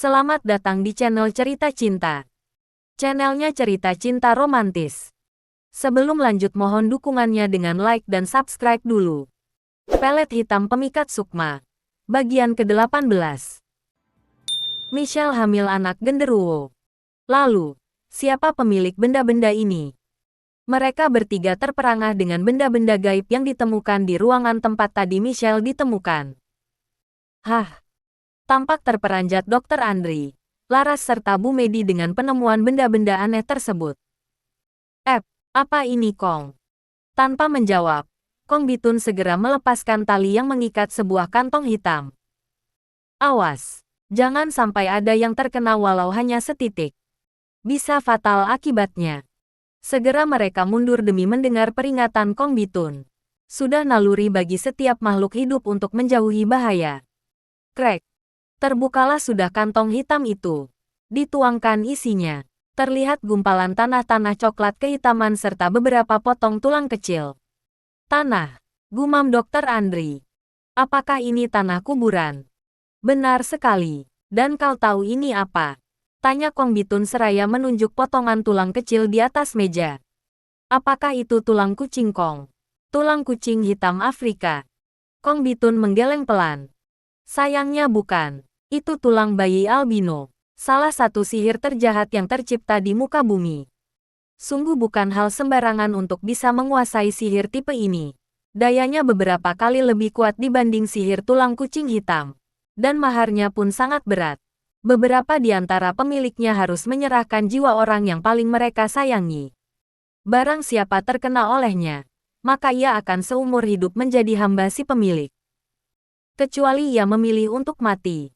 Selamat datang di channel Cerita Cinta. Channelnya cerita cinta romantis. Sebelum lanjut mohon dukungannya dengan like dan subscribe dulu. Pelet hitam pemikat sukma. Bagian ke-18. Michelle hamil anak genderuwo. Lalu, siapa pemilik benda-benda ini? Mereka bertiga terperangah dengan benda-benda gaib yang ditemukan di ruangan tempat tadi Michelle ditemukan. Hah? Tampak terperanjat Dr. Andri, Laras serta Bu Medi dengan penemuan benda-benda aneh tersebut. Apa ini Kong? Tanpa menjawab, Kong Bitun segera melepaskan tali yang mengikat sebuah kantong hitam. Awas, jangan sampai ada yang terkena walau hanya setitik. Bisa fatal akibatnya. Segera mereka mundur demi mendengar peringatan Kong Bitun. Sudah naluri bagi setiap makhluk hidup untuk menjauhi bahaya. Krek. Terbukalah sudah kantong hitam itu. Dituangkan isinya. Terlihat gumpalan tanah-tanah coklat kehitaman serta beberapa potong tulang kecil. Tanah. Gumam Dr. Andri. Apakah ini tanah kuburan? Benar sekali. Dan kau tahu ini apa? Tanya Kong Bitun seraya menunjuk potongan tulang kecil di atas meja. Apakah itu tulang kucing Kong? Tulang kucing hitam Afrika. Kong Bitun menggeleng pelan. Sayangnya bukan. Itu tulang bayi albino, salah satu sihir terjahat yang tercipta di muka bumi. Sungguh bukan hal sembarangan untuk bisa menguasai sihir tipe ini. Dayanya beberapa kali lebih kuat dibanding sihir tulang kucing hitam. Dan maharnya pun sangat berat. Beberapa di antara pemiliknya harus menyerahkan jiwa orang yang paling mereka sayangi. Barang siapa terkena olehnya, maka ia akan seumur hidup menjadi hamba si pemilik. Kecuali ia memilih untuk mati.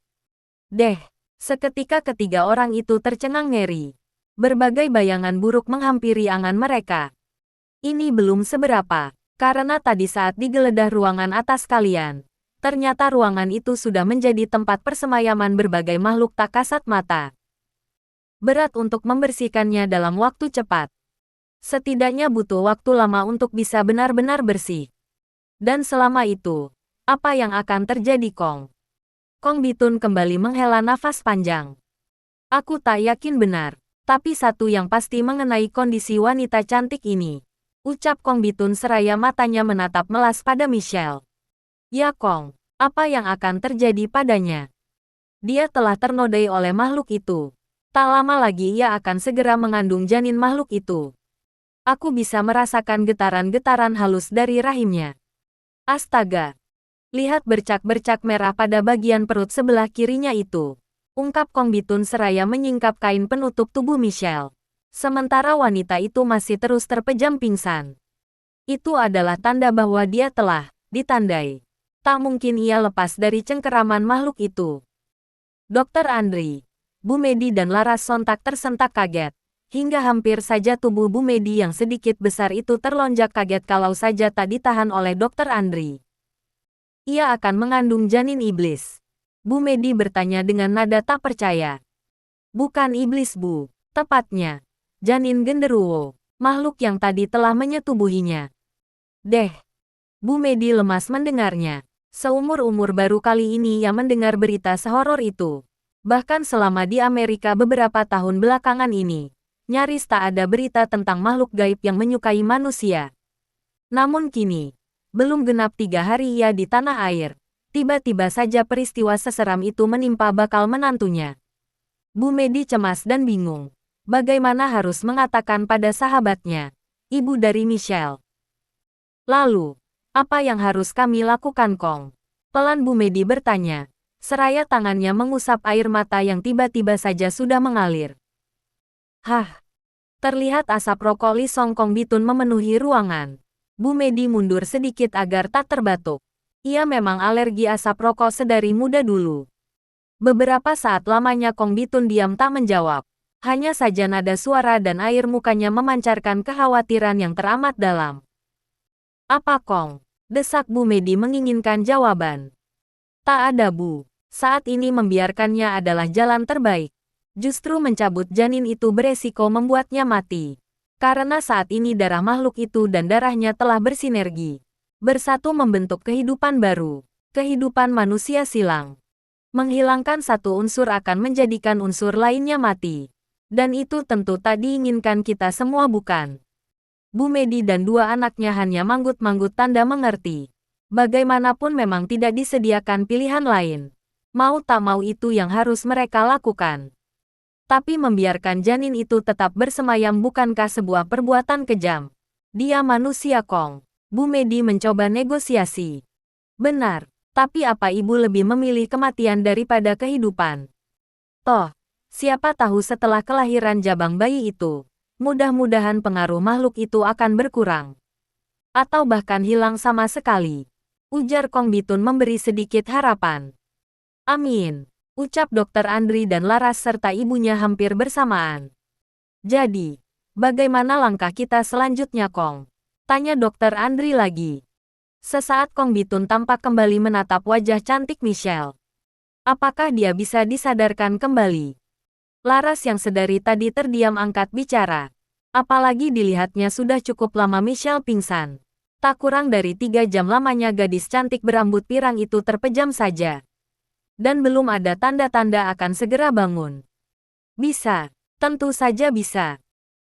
Seketika ketiga orang itu tercengang ngeri. Berbagai bayangan buruk menghampiri angan mereka. Ini belum seberapa, karena tadi saat digeledah ruangan atas kalian, ternyata ruangan itu sudah menjadi tempat persemayaman berbagai makhluk tak kasat mata. Berat untuk membersihkannya dalam waktu cepat. Setidaknya butuh waktu lama untuk bisa benar-benar bersih. Dan selama itu, apa yang akan terjadi Kong? Kong Bitun kembali menghela nafas panjang. Aku tak yakin benar, tapi satu yang pasti mengenai kondisi wanita cantik ini. Ucap Kong Bitun seraya matanya menatap melas pada Michelle. Ya Kong, apa yang akan terjadi padanya? Dia telah ternodai oleh makhluk itu. Tak lama lagi ia akan segera mengandung janin makhluk itu. Aku bisa merasakan getaran-getaran halus dari rahimnya. Astaga! Lihat bercak-bercak merah pada bagian perut sebelah kirinya itu. Ungkap Kong Bitun seraya menyingkap kain penutup tubuh Michelle. Sementara wanita itu masih terus terpejam pingsan. Itu adalah tanda bahwa dia telah ditandai. Tak mungkin ia lepas dari cengkeraman makhluk itu. Dr. Andri, Bu Medi dan Laras sontak tersentak kaget. Hingga hampir saja tubuh Bu Medi yang sedikit besar itu terlonjak kaget kalau saja tak ditahan oleh Dr. Andri. Ia akan mengandung janin iblis. Bu Medi bertanya dengan nada tak percaya. Bukan iblis Bu, tepatnya janin genderuwo, makhluk yang tadi telah menyetubuhinya. Bu Medi lemas mendengarnya. Seumur-umur baru kali ini ia mendengar berita sehoror itu. Bahkan selama di Amerika beberapa tahun belakangan ini, nyaris tak ada berita tentang makhluk gaib yang menyukai manusia. Namun kini, belum genap 3 hari ia di tanah air. Tiba-tiba saja peristiwa seseram itu menimpa bakal menantunya. Bu Medi cemas dan bingung. Bagaimana harus mengatakan pada sahabatnya, ibu dari Michelle. Lalu, apa yang harus kami lakukan Kong? Pelan Bu Medi bertanya. Seraya tangannya mengusap air mata yang tiba-tiba saja sudah mengalir. Terlihat asap rokok Li Song Kong Bitun memenuhi ruangan. Bu Medi mundur sedikit agar tak terbatuk. Ia memang alergi asap rokok sedari muda dulu. Beberapa saat lamanya Kong Bitun diam tak menjawab. Hanya saja nada suara dan air mukanya memancarkan kekhawatiran yang teramat dalam. Apa Kong? Desak Bu Medi menginginkan jawaban. Tak ada Bu. Saat ini membiarkannya adalah jalan terbaik. Justru mencabut janin itu beresiko membuatnya mati. Karena saat ini darah makhluk itu dan darahnya telah bersinergi. Bersatu membentuk kehidupan baru. Kehidupan manusia silang. Menghilangkan satu unsur akan menjadikan unsur lainnya mati. Dan itu tentu tak diinginkan kita semua, bukan? Bu Medi dan dua anaknya hanya manggut-manggut tanda mengerti. Bagaimanapun memang tidak disediakan pilihan lain. Mau tak mau itu yang harus mereka lakukan. Tapi membiarkan janin itu tetap bersemayam bukankah sebuah perbuatan kejam? Dia manusia, Kong. Bu Medi mencoba negosiasi. Benar, tapi apa ibu lebih memilih kematian daripada kehidupan? Toh, siapa tahu setelah kelahiran jabang bayi itu, mudah-mudahan pengaruh makhluk itu akan berkurang. Atau bahkan hilang sama sekali. Ujar Kong Bitun memberi sedikit harapan. Amin, ucap Dr. Andri dan Laras serta ibunya hampir bersamaan. Jadi, bagaimana langkah kita selanjutnya, Kong? Tanya Dr. Andri lagi. Sesaat Kong Bitun tampak kembali menatap wajah cantik Michelle. Apakah dia bisa disadarkan kembali? Laras yang sedari tadi terdiam angkat bicara. Apalagi dilihatnya sudah cukup lama Michelle pingsan. Tak kurang dari 3 jam lamanya gadis cantik berambut pirang itu terpejam saja. Dan belum ada tanda-tanda akan segera bangun. Bisa, tentu saja bisa.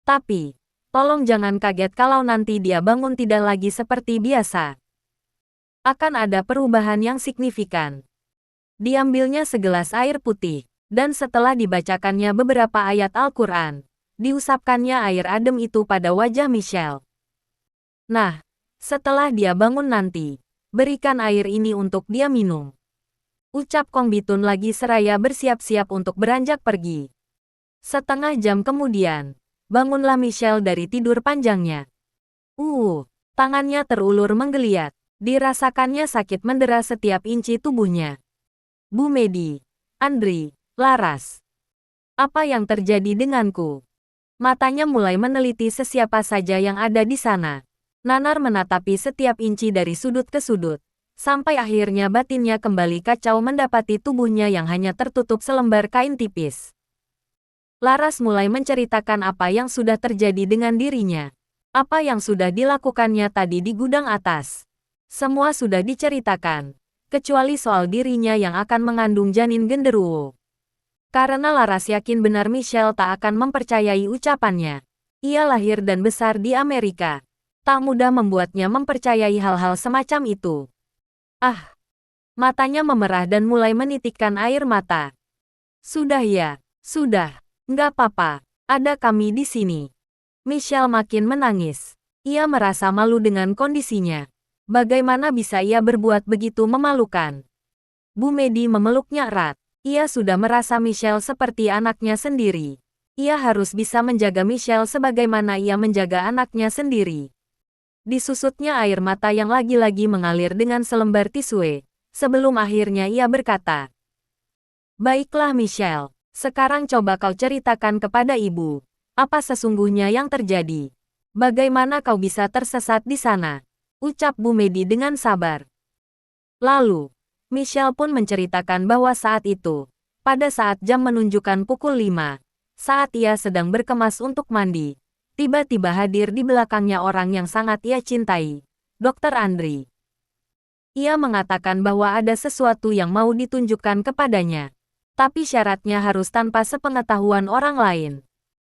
Tapi, tolong jangan kaget kalau nanti dia bangun tidak lagi seperti biasa. Akan ada perubahan yang signifikan. Diambilnya segelas air putih. Dan setelah dibacakannya beberapa ayat Al-Quran, diusapkannya air adem itu pada wajah Michelle. Nah, setelah dia bangun nanti, berikan air ini untuk dia minum. Ucap Kong Bitun lagi seraya bersiap-siap untuk beranjak pergi. Setengah jam kemudian, bangunlah Michelle dari tidur panjangnya. Tangannya terulur menggeliat. Dirasakannya sakit mendera setiap inci tubuhnya. Bu Medi, Andri, Laras. Apa yang terjadi denganku? Matanya mulai meneliti sesiapa saja yang ada di sana. Nanar menatapi setiap inci dari sudut ke sudut. Sampai akhirnya batinnya kembali kacau mendapati tubuhnya yang hanya tertutup selembar kain tipis. Laras mulai menceritakan apa yang sudah terjadi dengan dirinya. Apa yang sudah dilakukannya tadi di gudang atas. Semua sudah diceritakan. Kecuali soal dirinya yang akan mengandung janin genderuwo. Karena Laras yakin benar Michelle tak akan mempercayai ucapannya. Ia lahir dan besar di Amerika. Tak mudah membuatnya mempercayai hal-hal semacam itu. Matanya memerah dan mulai menitikkan air mata. Sudah ya, sudah. Nggak apa-apa, ada kami di sini. Michelle makin menangis. Ia merasa malu dengan kondisinya. Bagaimana bisa ia berbuat begitu memalukan? Bu Medi memeluknya erat. Ia sudah merasa Michelle seperti anaknya sendiri. Ia harus bisa menjaga Michelle sebagaimana ia menjaga anaknya sendiri. Disusutnya air mata yang lagi-lagi mengalir dengan selembar tisu. Sebelum akhirnya ia berkata, "Baiklah Michelle, sekarang coba kau ceritakan kepada ibu. Apa sesungguhnya yang terjadi? Bagaimana kau bisa tersesat di sana?" Ucap Bu Medi dengan sabar. Lalu, Michelle pun menceritakan bahwa saat itu, pada saat jam menunjukkan pukul 5, saat ia sedang berkemas untuk mandi, tiba-tiba hadir di belakangnya orang yang sangat ia cintai, Dr. Andri. Ia mengatakan bahwa ada sesuatu yang mau ditunjukkan kepadanya. Tapi syaratnya harus tanpa sepengetahuan orang lain.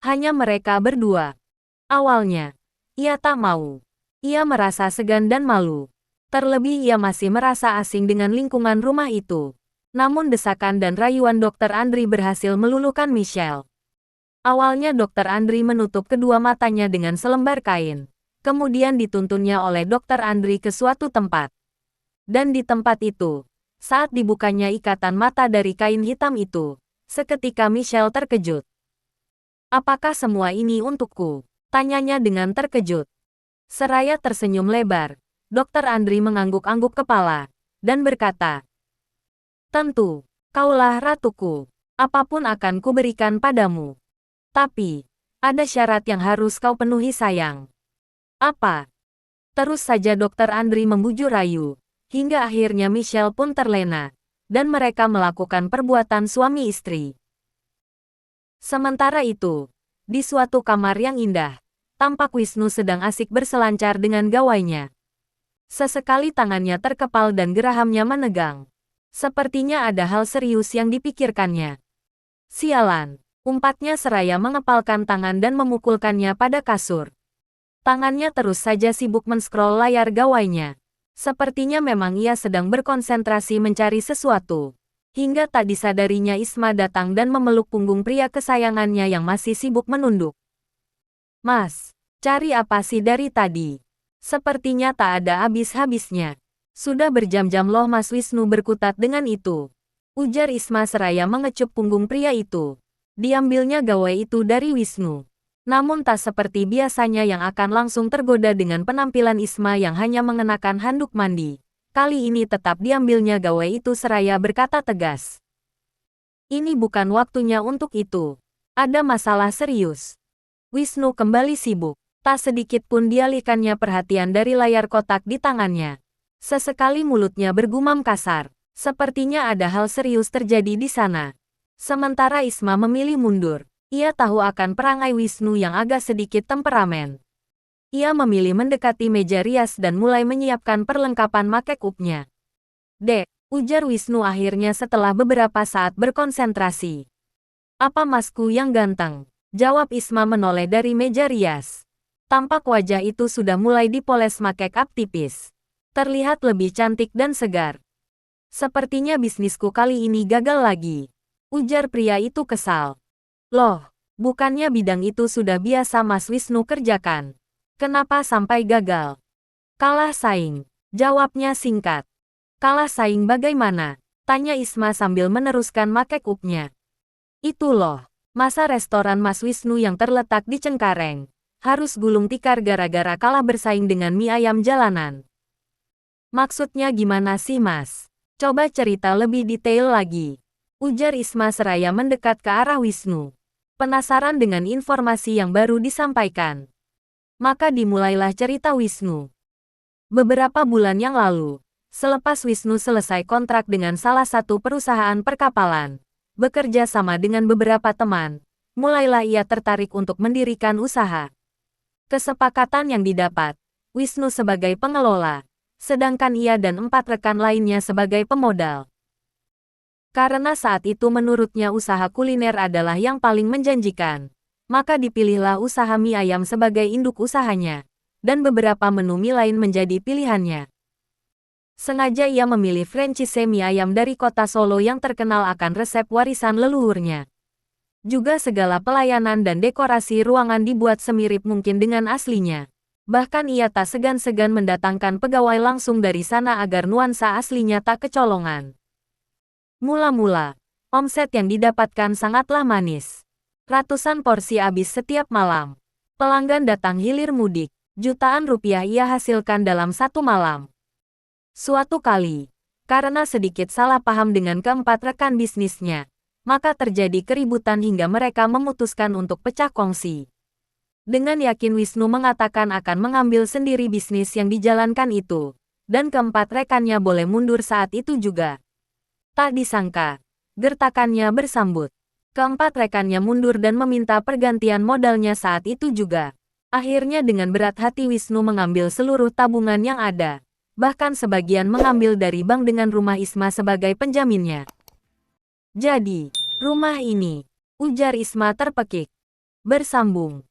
Hanya mereka berdua. Awalnya, ia tak mau. Ia merasa segan dan malu. Terlebih ia masih merasa asing dengan lingkungan rumah itu. Namun desakan dan rayuan Dr. Andri berhasil meluluhkan Michelle. Awalnya Dr. Andri menutup kedua matanya dengan selembar kain. Kemudian dituntunnya oleh Dr. Andri ke suatu tempat. Dan di tempat itu, saat dibukanya ikatan mata dari kain hitam itu, seketika Michelle terkejut. "Apakah semua ini untukku?" tanyanya dengan terkejut. Seraya tersenyum lebar, Dr. Andri mengangguk-angguk kepala, dan berkata, "Tentu, kaulah ratuku. Apapun akan kuberikan padamu. Tapi, ada syarat yang harus kau penuhi sayang." "Apa?" Terus saja Dr. Andri membujuk rayu, hingga akhirnya Michelle pun terlena, dan mereka melakukan perbuatan suami istri. Sementara itu, di suatu kamar yang indah, tampak Wisnu sedang asik berselancar dengan gawainya. Sesekali tangannya terkepal dan gerahamnya menegang. Sepertinya ada hal serius yang dipikirkannya. Sialan, umpatnya seraya mengepalkan tangan dan memukulkannya pada kasur. Tangannya terus saja sibuk men-scroll layar gawainya. Sepertinya memang ia sedang berkonsentrasi mencari sesuatu. Hingga tak disadarinya Isma datang dan memeluk punggung pria kesayangannya yang masih sibuk menunduk. Mas, cari apa sih dari tadi? Sepertinya tak ada habis-habisnya. Sudah berjam-jam loh Mas Wisnu berkutat dengan itu. Ujar Isma seraya mengecup punggung pria itu. Diambilnya gawai itu dari Wisnu. Namun tak seperti biasanya yang akan langsung tergoda dengan penampilan Isma yang hanya mengenakan handuk mandi. Kali ini tetap diambilnya gawai itu seraya berkata tegas. Ini bukan waktunya untuk itu. Ada masalah serius. Wisnu kembali sibuk. Tak sedikit pun dialihkannya perhatian dari layar kotak di tangannya. Sesekali mulutnya bergumam kasar. Sepertinya ada hal serius terjadi di sana. Sementara Isma memilih mundur. Ia tahu akan perangai Wisnu yang agak sedikit temperamen. Ia memilih mendekati meja rias dan mulai menyiapkan perlengkapan make-up-nya. Dek, ujar Wisnu akhirnya setelah beberapa saat berkonsentrasi. Apa masku yang ganteng? Jawab Isma menoleh dari meja rias. Tampak wajah itu sudah mulai dipoles make-up tipis. Terlihat lebih cantik dan segar. Sepertinya bisnisku kali ini gagal lagi. Ujar pria itu kesal. Loh, bukannya bidang itu sudah biasa Mas Wisnu kerjakan? Kenapa sampai gagal? Kalah saing. Jawabnya singkat. Kalah saing bagaimana? Tanya Isma sambil meneruskan make-up-nya. Itu loh, masa restoran Mas Wisnu yang terletak di Cengkareng harus gulung tikar gara-gara kalah bersaing dengan mie ayam jalanan. Maksudnya gimana sih Mas? Coba cerita lebih detail lagi. Ujar Isma seraya mendekat ke arah Wisnu. Penasaran dengan informasi yang baru disampaikan. Maka dimulailah cerita Wisnu. Beberapa bulan yang lalu, selepas Wisnu selesai kontrak dengan salah satu perusahaan perkapalan, bekerja sama dengan beberapa teman, mulailah ia tertarik untuk mendirikan usaha. Kesepakatan yang didapat, Wisnu sebagai pengelola, sedangkan ia dan 4 rekan lainnya sebagai pemodal. Karena saat itu menurutnya usaha kuliner adalah yang paling menjanjikan, maka dipilihlah usaha mie ayam sebagai induk usahanya, dan beberapa menu mie lain menjadi pilihannya. Sengaja ia memilih franchise mie ayam dari kota Solo yang terkenal akan resep warisan leluhurnya. Juga segala pelayanan dan dekorasi ruangan dibuat semirip mungkin dengan aslinya. Bahkan ia tak segan-segan mendatangkan pegawai langsung dari sana agar nuansa aslinya tak kecolongan. Mula-mula, omset yang didapatkan sangatlah manis. Ratusan porsi habis setiap malam. Pelanggan datang hilir mudik. Jutaan rupiah ia hasilkan dalam satu malam. Suatu kali, karena sedikit salah paham dengan keempat rekan bisnisnya, maka terjadi keributan hingga mereka memutuskan untuk pecah kongsi. Dengan yakin Wisnu mengatakan akan mengambil sendiri bisnis yang dijalankan itu, dan keempat rekannya boleh mundur saat itu juga. Tak disangka, gertakannya bersambut. Keempat rekannya mundur dan meminta pergantian modalnya saat itu juga. Akhirnya dengan berat hati Wisnu mengambil seluruh tabungan yang ada. Bahkan sebagian mengambil dari bank dengan rumah Isma sebagai penjaminnya. Jadi, rumah ini, ujar Isma terpekik. Bersambung.